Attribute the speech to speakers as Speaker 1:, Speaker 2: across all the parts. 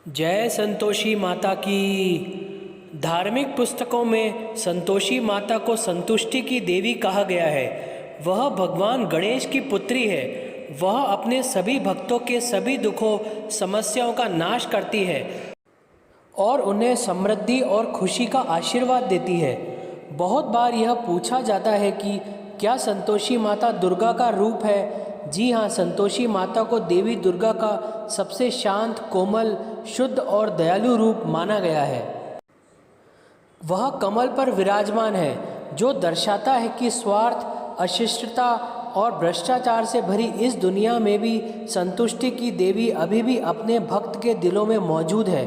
Speaker 1: जय संतोषी माता की। धार्मिक पुस्तकों में संतोषी माता को संतुष्टि की देवी कहा गया है। वह भगवान गणेश की पुत्री है। वह अपने सभी भक्तों के सभी दुखों समस्याओं का नाश करती है और उन्हें समृद्धि और खुशी का आशीर्वाद देती है। बहुत बार यह पूछा जाता है कि क्या संतोषी माता दुर्गा का रूप है? जी हाँ, संतोषी माता को देवी दुर्गा का सबसे शांत, कोमल, शुद्ध और दयालु रूप माना गया है। वह कमल पर विराजमान है, जो दर्शाता है कि स्वार्थ, अशिष्टता और भ्रष्टाचार से भरी इस दुनिया में भी संतुष्टि की देवी अभी भी अपने भक्त के दिलों में मौजूद है।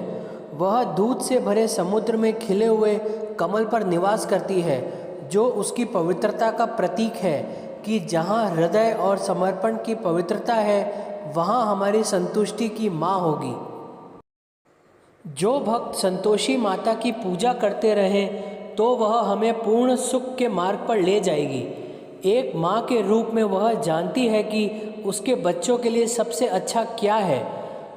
Speaker 1: वह दूध से भरे समुद्र में खिले हुए कमल पर निवास करती है, जो उसकी पवित्रता का प्रतीक है कि जहाँ हृदय और समर्पण की पवित्रता है, वहाँ हमारी संतुष्टि की माँ होगी। जो भक्त संतोषी माता की पूजा करते रहें तो वह हमें पूर्ण सुख के मार्ग पर ले जाएगी। एक माँ के रूप में वह जानती है कि उसके बच्चों के लिए सबसे अच्छा क्या है।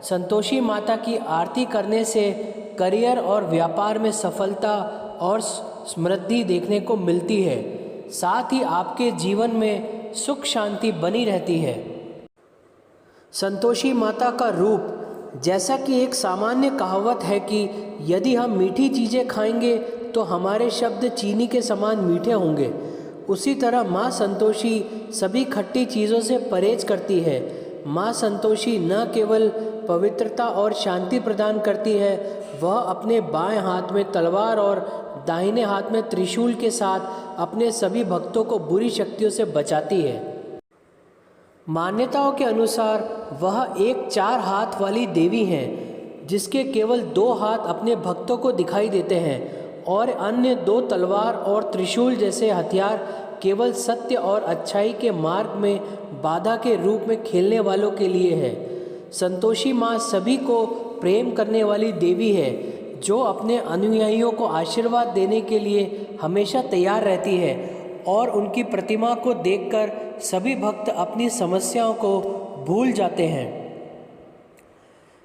Speaker 1: संतोषी माता की आरती करने से करियर और व्यापार में सफलता और समृद्धि देखने को मिलती है। साथ ही आपके जीवन में सुख शांति बनी रहती है। संतोषी माता का रूप, जैसा कि एक सामान्य कहावत है कि यदि हम मीठी चीज़ें खाएंगे तो हमारे शब्द चीनी के समान मीठे होंगे, उसी तरह माँ संतोषी सभी खट्टी चीज़ों से परहेज करती है। माँ संतोषी न केवल पवित्रता और शांति प्रदान करती है, वह अपने बाएं हाथ में तलवार और दाहिने हाथ में त्रिशूल के साथ अपने सभी भक्तों को बुरी शक्तियों से बचाती है। मान्यताओं के अनुसार वह एक 4 हाथ वाली देवी हैं, जिसके केवल 2 हाथ अपने भक्तों को दिखाई देते हैं और अन्य 2 तलवार और त्रिशूल जैसे हथियार केवल सत्य और अच्छाई के मार्ग में बाधा के रूप में खेलने वालों के लिए है। संतोषी माँ सभी को प्रेम करने वाली देवी है, जो अपने अनुयायियों को आशीर्वाद देने के लिए हमेशा तैयार रहती है और उनकी प्रतिमा को देखकर सभी भक्त अपनी समस्याओं को भूल जाते हैं।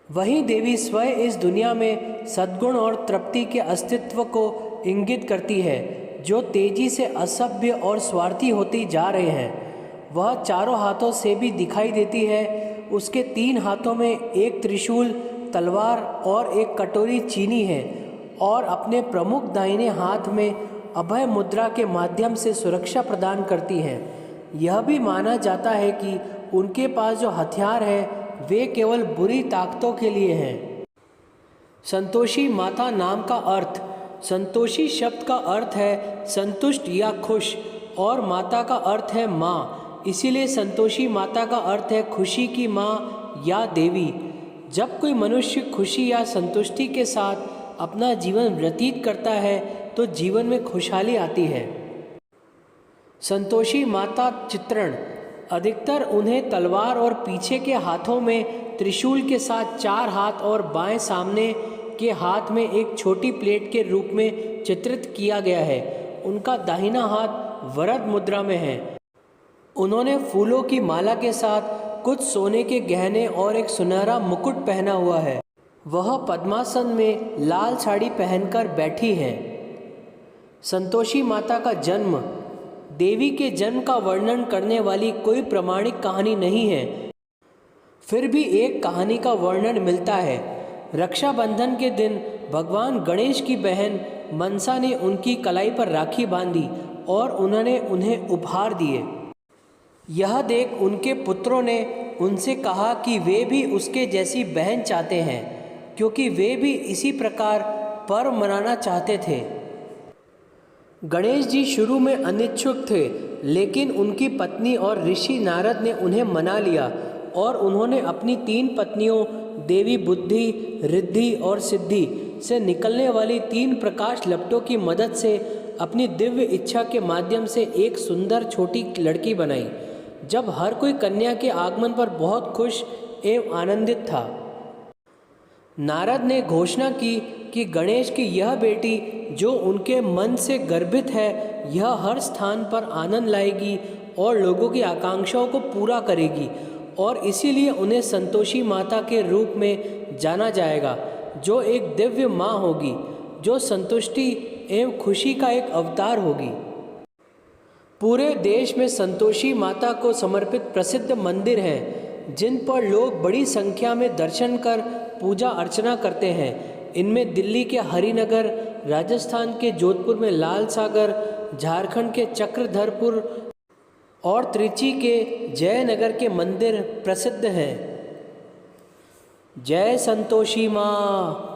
Speaker 1: वहीं देवी स्वयं इस दुनिया में सद्गुण और तृप्ति के अस्तित्व को इंगित करती है, जो तेजी से असभ्य और स्वार्थी होती जा रहे हैं। वह चारों हाथों से भी दिखाई देती है। उसके 3 हाथों में एक त्रिशूल, तलवार और एक कटोरी चीनी है और अपने प्रमुख दाहिने हाथ में अभय मुद्रा के माध्यम से सुरक्षा प्रदान करती हैं। यह भी माना जाता है कि उनके पास जो हथियार हैं वे केवल बुरी ताकतों के लिए हैं। संतोषी माता नाम का अर्थ, संतोषी शब्द का अर्थ है संतुष्ट या खुश और माता का अर्थ है माँ। इसीलिए संतोषी माता का अर्थ है खुशी की माँ या देवी। जब कोई मनुष्य खुशी या संतुष्टि के साथ अपना जीवन व्यतीत करता है तो जीवन में खुशहाली आती है। संतोषी माता चित्रण, अधिकतर उन्हें तलवार और पीछे के हाथों में त्रिशूल के साथ 4 हाथ और बाएं सामने के हाथ में एक छोटी प्लेट के रूप में चित्रित किया गया है। उनका दाहिना हाथ वरद मुद्रा में है। उन्होंने फूलों की माला के साथ कुछ सोने के गहने और एक सुनहरा मुकुट पहना हुआ है। वह पद्मासन में लाल साड़ी पहनकर बैठी है। संतोषी माता का जन्म, देवी के जन्म का वर्णन करने वाली कोई प्रमाणिक कहानी नहीं है, फिर भी एक कहानी का वर्णन मिलता है। रक्षाबंधन के दिन भगवान गणेश की बहन मनसा ने उनकी कलाई पर राखी बांधी और उन्होंने उन्हें उपहार दिए। यह देख उनके पुत्रों ने उनसे कहा कि वे भी उसके जैसी बहन चाहते हैं, क्योंकि वे भी इसी प्रकार पर्व मनाना चाहते थे। गणेश जी शुरू में अनिच्छुक थे, लेकिन उनकी पत्नी और ऋषि नारद ने उन्हें मना लिया और उन्होंने अपनी 3 पत्नियों देवी बुद्धि, रिद्धि और सिद्धि से निकलने वाली 3 प्रकाश लपटों की मदद से अपनी दिव्य इच्छा के माध्यम से एक सुंदर छोटी लड़की बनाई। जब हर कोई कन्या के आगमन पर बहुत खुश एवं आनंदित था, नारद ने घोषणा की कि गणेश की यह बेटी जो उनके मन से गर्भित है, यह हर स्थान पर आनंद लाएगी और लोगों की आकांक्षाओं को पूरा करेगी और इसीलिए उन्हें संतोषी माता के रूप में जाना जाएगा। जो एक दिव्य माँ होगी, जो संतुष्टि एवं खुशी का एक अवतार होगी। पूरे देश में संतोषी माता को समर्पित प्रसिद्ध मंदिर हैं, जिन पर लोग बड़ी संख्या में दर्शन कर पूजा अर्चना करते हैं। इनमें दिल्ली के हरिनगर, राजस्थान के जोधपुर में लाल सागर, झारखंड के चक्रधरपुर और त्रिची के जयनगर के मंदिर प्रसिद्ध हैं। जय संतोषी माँ।